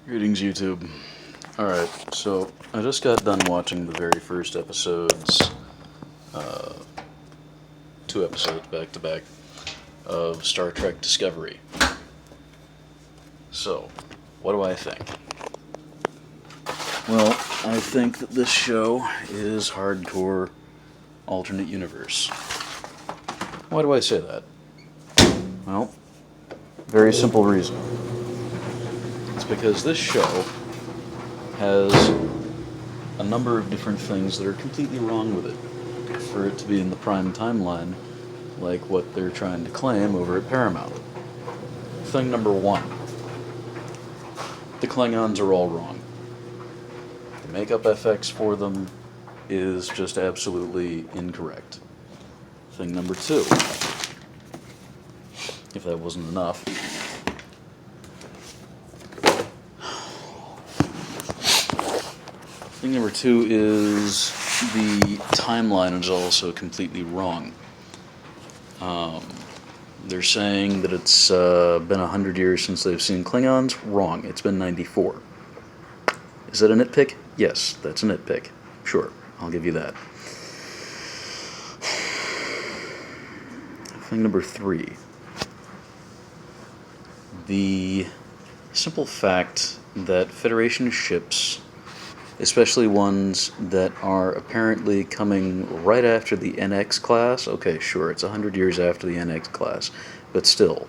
Greetings, YouTube. Alright, so I just got done watching the very first episodes, 2 episodes back to back, of Star Trek Discovery. So, what do I think? Well, I think that this show is hardcore alternate universe. Why do I say that? Well, very simple reason. It's because this show has a number of different things that are completely wrong with it for it to be in the prime timeline, like what they're trying to claim over at Paramount. Thing number one, the Klingons are all wrong. The makeup FX for them is just absolutely incorrect. Thing number two, if that wasn't enough, thing number two is the timeline is also completely wrong. They're saying that it's been 100 years since they've seen Klingons. Wrong. It's been 94. Is that a nitpick? Yes, that's a nitpick. Sure, I'll give you that. Thing number three. The simple fact that Federation ships, especially ones that are apparently coming right after the NX class. Okay, sure, it's 100 years after the NX class, but still.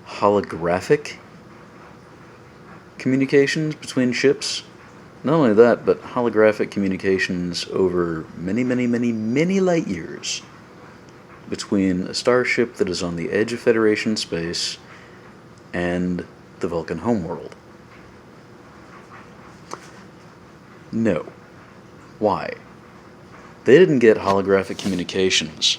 Holographic communications between ships? Not only that, but holographic communications over many, many, many, many light years between a starship that is on the edge of Federation space and the Vulcan homeworld. No. Why? They didn't get holographic communications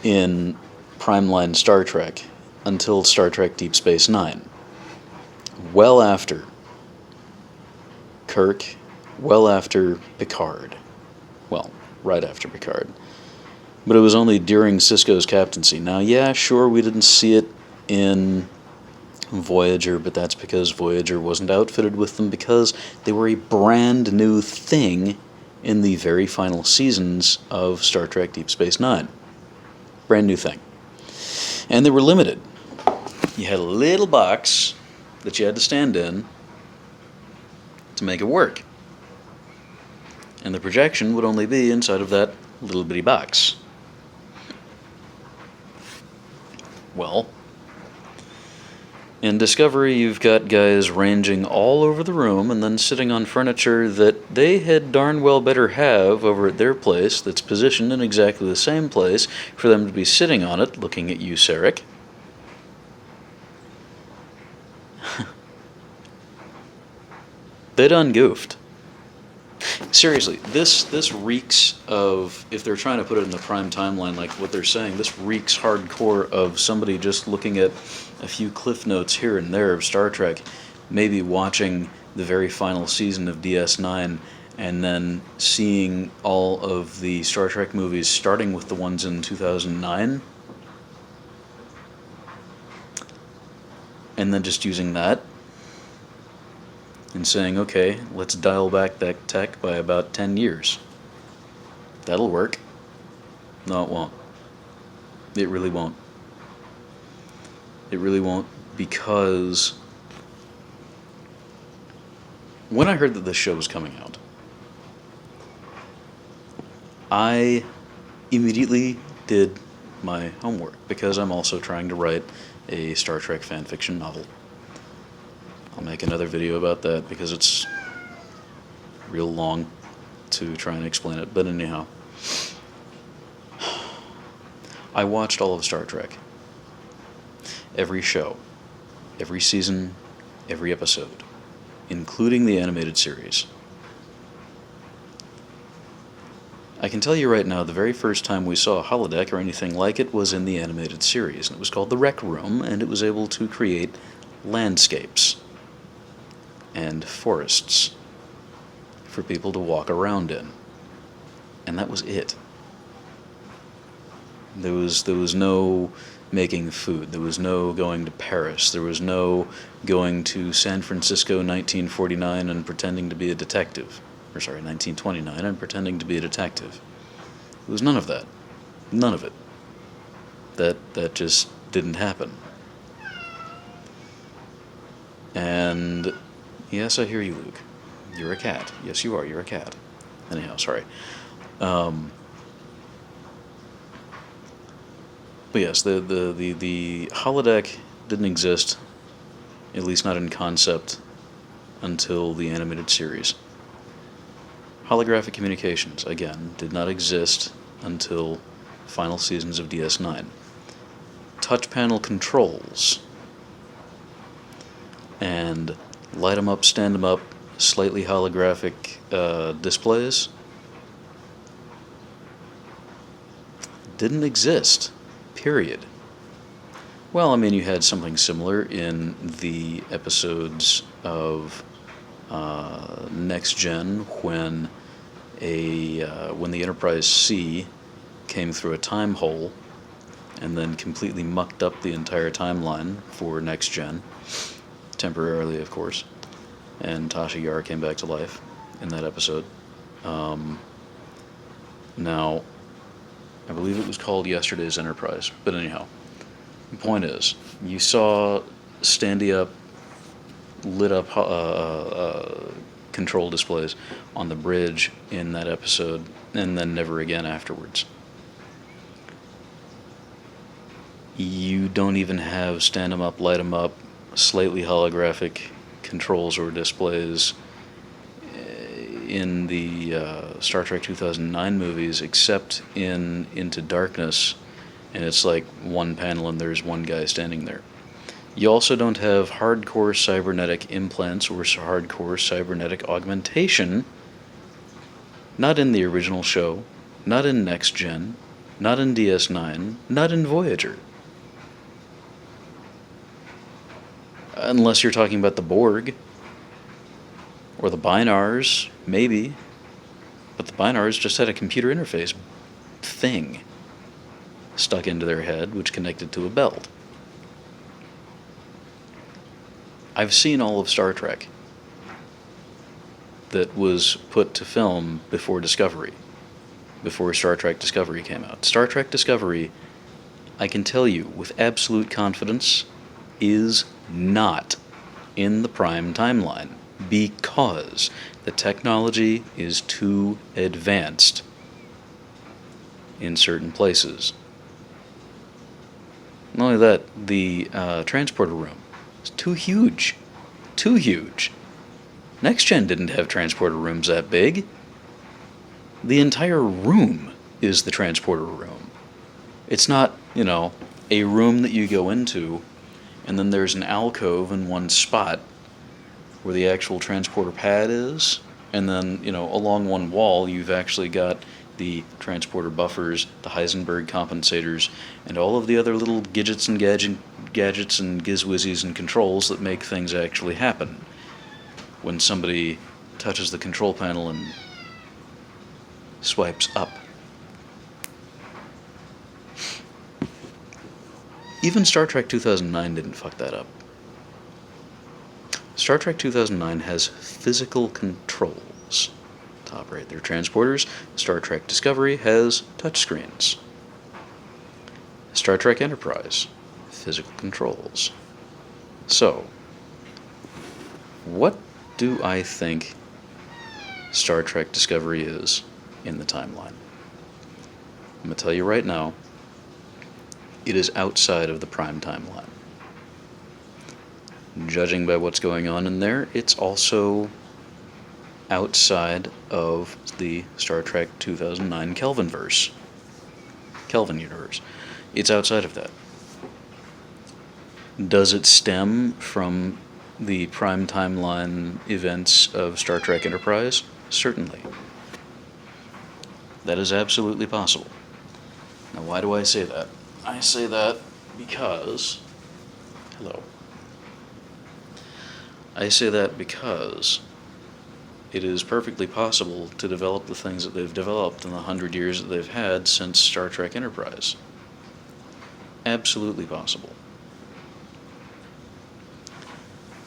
in Primeline Star Trek until Star Trek Deep Space Nine. Well after Kirk, well after Picard. Well, right after Picard. But it was only during Sisko's captaincy. Now, yeah, sure, we didn't see it in Voyager, but that's because Voyager wasn't outfitted with them because they were a brand new thing in the very final seasons of Star Trek Deep Space Nine. Brand new thing. And they were limited. You had a little box that you had to stand in to make it work. And the projection would only be inside of that little bitty box. Well, in Discovery, you've got guys ranging all over the room and then sitting on furniture that they had darn well better have over at their place that's positioned in exactly the same place for them to be sitting on it, looking at you, Sarek. They done goofed. Seriously, this reeks of, if they're trying to put it in the prime timeline like what they're saying, this reeks hardcore of somebody just looking at a few cliff notes here and there of Star Trek, maybe watching the very final season of DS9, and then seeing all of the Star Trek movies starting with the ones in 2009, and then just using that and saying, okay, let's dial back that tech by about 10 years. That'll work. No, it won't. It really won't. It really won't, because when I heard that this show was coming out, I immediately did my homework, because I'm also trying to write a Star Trek fanfiction novel. I'll make another video about that because it's real long to try and explain it, but anyhow. I watched all of Star Trek. Every show, every season, every episode, including the animated series. I can tell you right now, the very first time we saw a holodeck or anything like it was in the animated series, and it was called the Rec Room, and it was able to create landscapes and forests for people to walk around in. And that was it. There was no making food. There was no going to Paris. There was no going to San Francisco 1949 and pretending to be a detective. Or sorry, 1929 and pretending to be a detective. There was none of that. None of it. That just didn't happen. And yes, I hear you, Luke. You're a cat. Yes, you are. You're a cat. Anyhow, sorry. But yes, the holodeck didn't exist, at least not in concept, until the animated series. Holographic communications, again, did not exist until final seasons of DS9. Touch panel controls and light 'em up, stand 'em up, slightly holographic displays didn't exist, period. Well, I mean, you had something similar in the episodes of Next Gen when when the Enterprise C came through a time hole and then completely mucked up the entire timeline for Next Gen, temporarily, of course. And Tasha Yar came back to life in that episode. Now, I believe it was called Yesterday's Enterprise, but anyhow, the point is, you saw standy up, lit up control displays on the bridge in that episode, and then never again afterwards. You don't even have stand 'em up, light 'em up, slightly holographic controls or displays in the Star Trek 2009 movies, except in Into Darkness, and it's like one panel and there's one guy standing there. You also don't have hardcore cybernetic implants or hardcore cybernetic augmentation, not in the original show, not in Next Gen, not in DS9, not in Voyager. Unless you're talking about the Borg, or the Bynars, maybe. But the Bynars just had a computer interface thing stuck into their head, which connected to a belt. I've seen all of Star Trek that was put to film before Discovery, before Star Trek Discovery came out. Star Trek Discovery, I can tell you with absolute confidence, is not in the prime timeline because the technology is too advanced in certain places. Not only that, the transporter room is too huge. Too huge. Next Gen didn't have transporter rooms that big. The entire room is the transporter room. It's not, a room that you go into and then there's an alcove in one spot where the actual transporter pad is, and then, along one wall you've actually got the transporter buffers, the Heisenberg compensators, and all of the other little gadgets and gizwizzies and controls that make things actually happen when somebody touches the control panel and swipes up. Even Star Trek 2009 didn't fuck that up. Star Trek 2009 has physical controls to operate their transporters. Star Trek Discovery has touchscreens. Star Trek Enterprise, physical controls. So, what do I think Star Trek Discovery is in the timeline? I'm going to tell you right now, it is outside of the prime timeline. Judging by what's going on in there, it's also outside of the Star Trek 2009 Kelvinverse. Kelvin universe. It's outside of that. Does it stem from the prime timeline events of Star Trek Enterprise? Certainly. That is absolutely possible. Now, why do I say that? I say that because... Hello. I say that because it is perfectly possible to develop the things that they've developed in the 100 years that they've had since Star Trek Enterprise. Absolutely possible.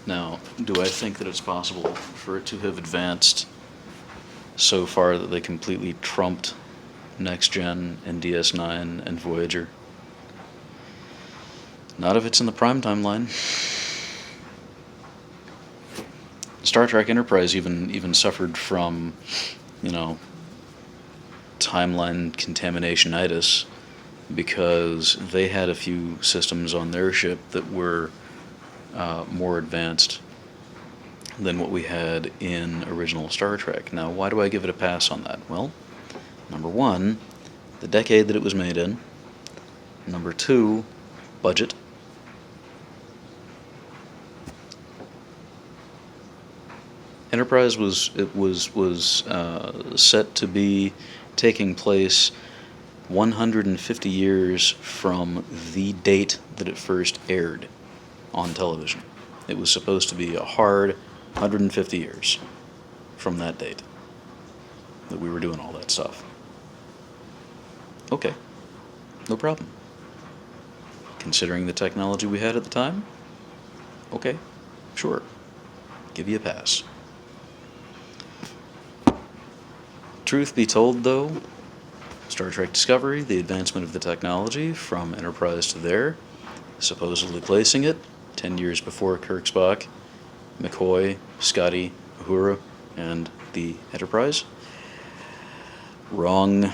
Now, do I think that it's possible for it to have advanced so far that they completely trumped Next Gen and DS9 and Voyager? Not if it's in the Prime timeline. Star Trek Enterprise even suffered from, you know, timeline contaminationitis because they had a few systems on their ship that were more advanced than what we had in original Star Trek. Now, why do I give it a pass on that? Well, number one, the decade that it was made in. Number two, budget. Enterprise was set to be taking place 150 years from the date that it first aired on television. It was supposed to be a hard 150 years from that date that we were doing all that stuff. Okay, no problem. Considering the technology we had at the time, okay, sure, give you a pass. Truth be told, though, Star Trek Discovery, the advancement of the technology from Enterprise to there, supposedly placing it 10 years before Kirk, Spock, McCoy, Scotty, Uhura, and the Enterprise. Wrong.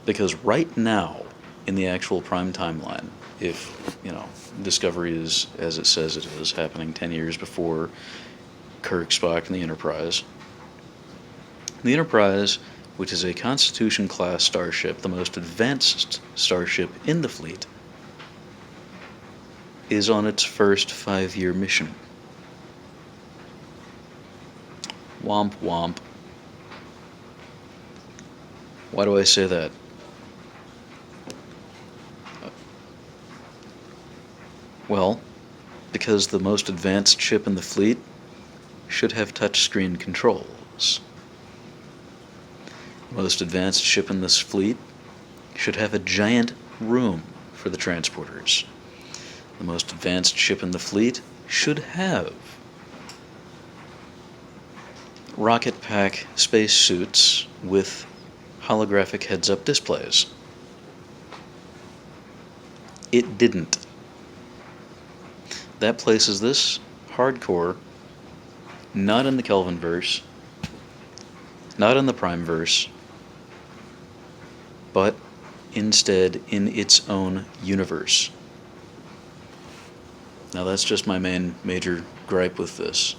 Because right now, in the actual Prime timeline, if, Discovery is, as it says it is, happening 10 years before Kirk, Spock, and the Enterprise, which is a Constitution-class starship, the most advanced starship in the fleet, is on its first 5-year mission. Womp womp. Why do I say that? Well, because the most advanced ship in the fleet should have touchscreen controls. The most advanced ship in this fleet should have a giant room for the transporters. The most advanced ship in the fleet should have rocket pack spacesuits with holographic heads-up displays. It didn't. That places this hardcore not in the Kelvinverse, not in the Primeverse, but instead in its own universe. Now that's just my major gripe with this.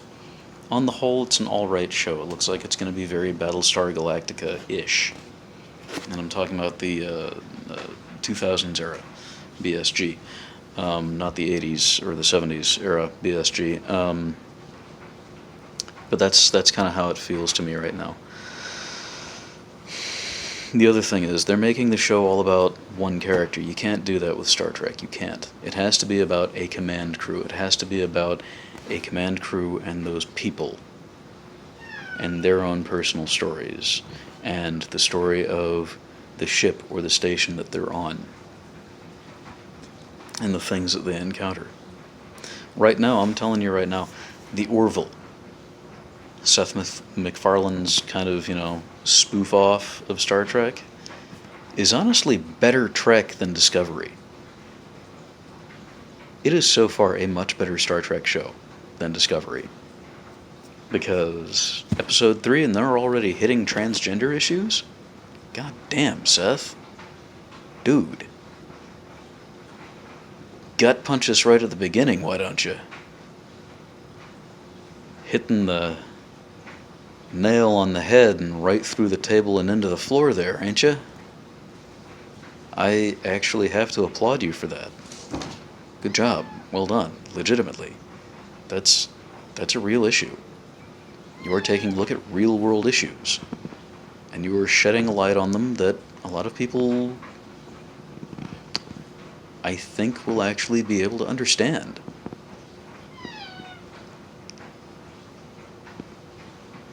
On the whole, it's an alright show. It looks like it's going to be very Battlestar Galactica-ish. And I'm talking about the 2000s era BSG, not the 80s or the 70s era BSG. But that's kind of how it feels to me right now. The other thing is, they're making the show all about one character. You can't do that with Star Trek. You can't. It has to be about a command crew. It has to be about a command crew and those people and their own personal stories and the story of the ship or the station that they're on and the things that they encounter. Right now, I'm telling you right now, the Orville, Seth MacFarlane's kind of, spoof off of Star Trek, is honestly better Trek than Discovery. It is so far a much better Star Trek show than Discovery. Because episode 3 and they're already hitting transgender issues? God damn, Seth. Dude. Gut punch us right at the beginning, why don't you? Hitting the nail on the head and right through the table and into the floor there, ain't you? I actually have to applaud you for that. Good job. Well done. Legitimately. That's a real issue. You are taking a look at real world issues. And you are shedding a light on them that a lot of people, I think, will actually be able to understand.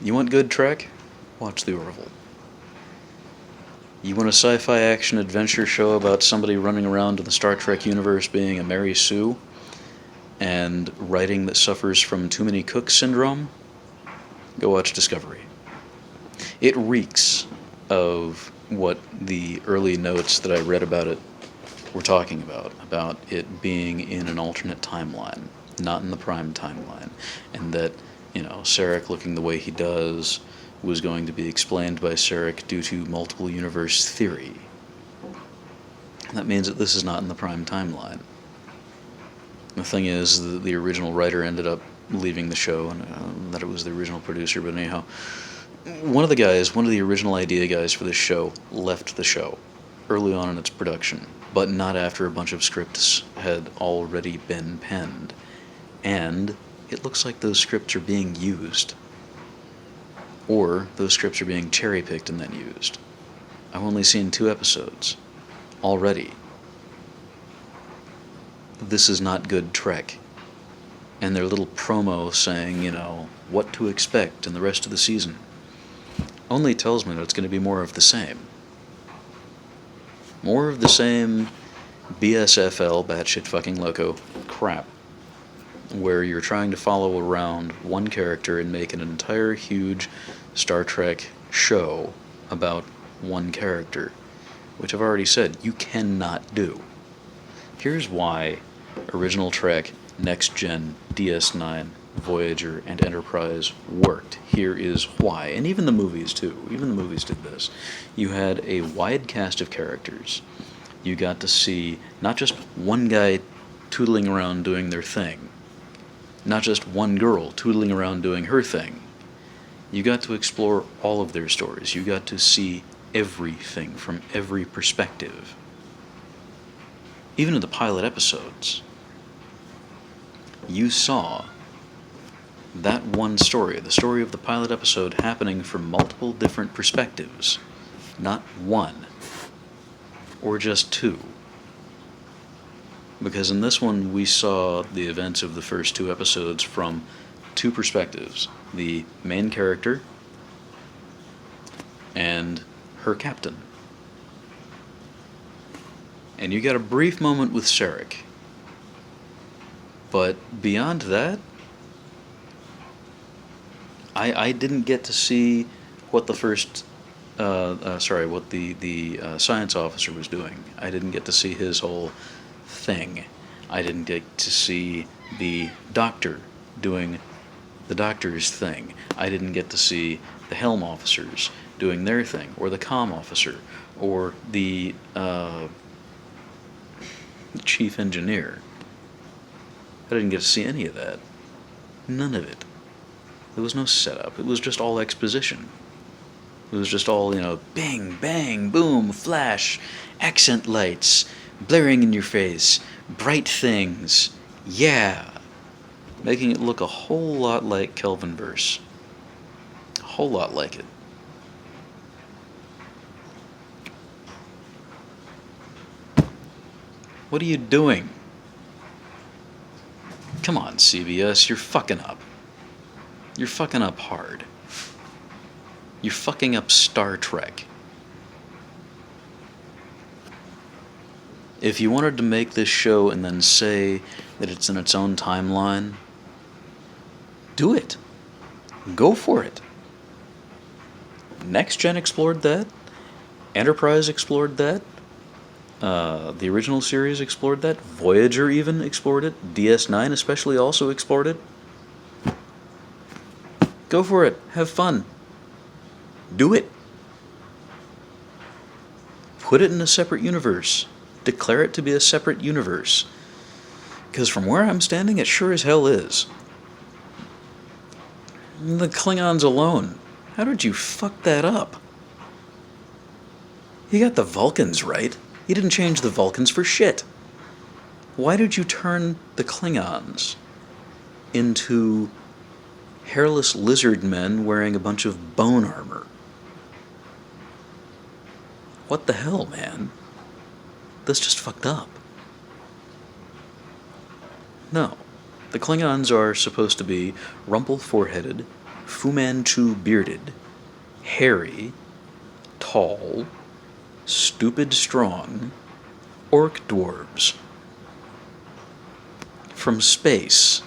You want good Trek? Watch The Orville. You want a sci-fi action adventure show about somebody running around in the Star Trek universe being a Mary Sue and writing that suffers from too many cooks syndrome? Go watch Discovery. It reeks of what the early notes that I read about it were talking about it being in an alternate timeline, not in the prime timeline, and that, Sarek looking the way he does was going to be explained by Sarek due to multiple universe theory. That means that this is not in the prime timeline. The thing is, the original writer ended up leaving the show, and that it was the original producer, but anyhow, one of the original idea guys for this show left the show early on in its production, but not after a bunch of scripts had already been penned. And it looks like those scripts are being used. Or those scripts are being cherry-picked and then used. I've only seen 2 episodes already. This is not good Trek. And their little promo saying, what to expect in the rest of the season, only tells me that it's going to be more of the same. More of the same BSFL, batshit fucking loco crap, where you're trying to follow around one character and make an entire huge Star Trek show about one character, which I've already said you cannot do. Here's why original Trek, Next Gen, DS9, Voyager, and Enterprise worked. Here is why. And even the movies, too. Even the movies did this. You had a wide cast of characters. You got to see not just one guy tootling around doing their thing, not just one girl tootling around doing her thing. You got to explore all of their stories. You got to see everything from every perspective. Even in the pilot episodes, you saw that one story, the story of the pilot episode, happening from multiple different perspectives. Not one, or just 2. Because in this one, we saw the events of the first 2 episodes from 2 perspectives. The main character and her captain. And you got a brief moment with Sarek. But beyond that, I didn't get to see what the first, what the science officer was doing. I didn't get to see his whole thing. I didn't get to see the doctor doing the doctor's thing. I didn't get to see the helm officers doing their thing, or the comm officer, or the chief engineer. I didn't get to see any of that. None of it. There was no setup. It was just all exposition. It was just all, bing, bang, boom, flash, accent lights, blaring in your face, bright things, yeah. Making it look a whole lot like Kelvinverse. A whole lot like it. What are you doing? Come on, CBS, you're fucking up. You're fucking up hard. You're fucking up Star Trek. If you wanted to make this show and then say that it's in its own timeline, do it. Go for it. Next Gen explored that. Enterprise explored that. The original series explored that. Voyager even explored it. DS9 especially also explored it. Go for it. Have fun. Do it. Put it in a separate universe. Declare it to be a separate universe. Because from where I'm standing, it sure as hell is. The Klingons alone. How did you fuck that up? You got the Vulcans right. You didn't change the Vulcans for shit. Why did you turn the Klingons into hairless lizard men wearing a bunch of bone armor? What the hell, man? That's just fucked up. No. The Klingons are supposed to be rumple-foreheaded, Fu Manchu bearded, hairy, tall, stupid strong orc dwarves from space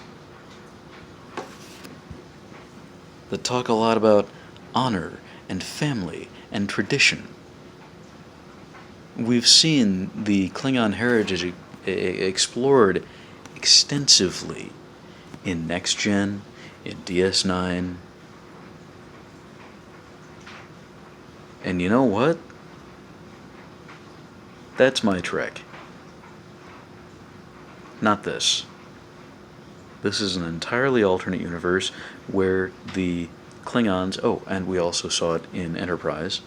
that talk a lot about honor and family and tradition. We've seen the Klingon heritage explored extensively in Next Gen, in DS9. And you know what? That's my Trek. Not this. This is an entirely alternate universe where the Klingons... Oh, and we also saw it in Enterprise.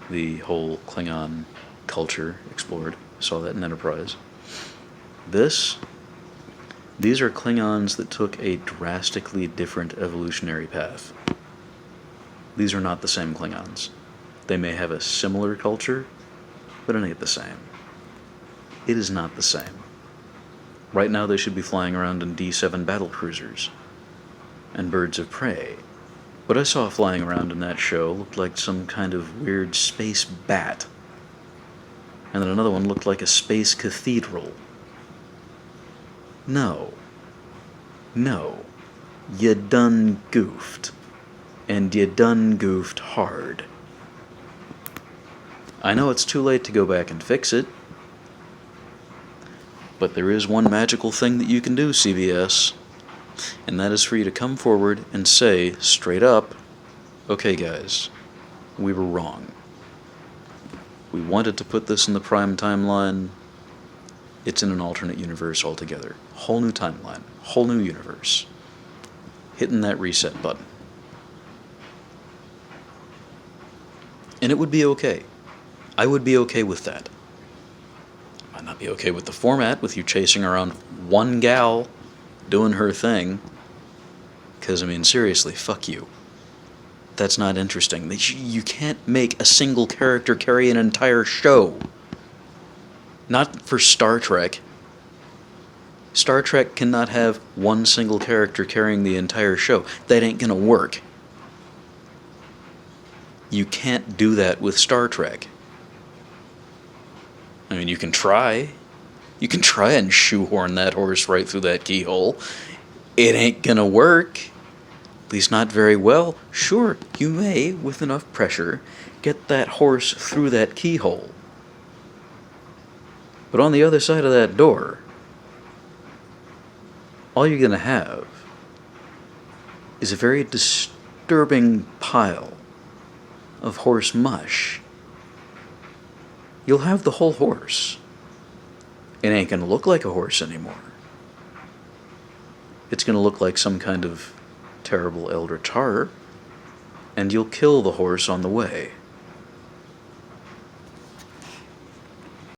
The whole Klingon culture explored. Saw that in Enterprise. These are Klingons that took a drastically different evolutionary path. These are not the same Klingons. They may have a similar culture, but it ain't the same. It is not the same. Right now they should be flying around in D7 battlecruisers and birds of prey. What I saw flying around in that show looked like some kind of weird space bat. And then another one looked like a space cathedral. No. You done goofed. And you done goofed hard. I know it's too late to go back and fix it, but there is one magical thing that you can do, CBS, and that is for you to come forward and say, straight up, okay guys, we were wrong. We wanted to put this in the Prime timeline. It's in an alternate universe altogether. Whole new timeline, whole new universe. Hitting that reset button. And it would be okay. I would be okay with that. Might not be okay with the format, with you chasing around one gal doing her thing. Because, I mean, seriously, fuck you. That's not interesting. You can't make a single character carry an entire show. Not for Star Trek. Star Trek cannot have one single character carrying the entire show. That ain't gonna work. You can't do that with Star Trek. I mean, you can try. You can try and shoehorn that horse right through that keyhole. It ain't gonna work. At least not very well. Sure, you may, with enough pressure, get that horse through that keyhole. But on the other side of that door, all you're gonna have is a very disturbing pile of horse mush. You'll have the whole horse. It ain't gonna look like a horse anymore. It's gonna look like some kind of terrible eldritch horror, and you'll kill the horse on the way.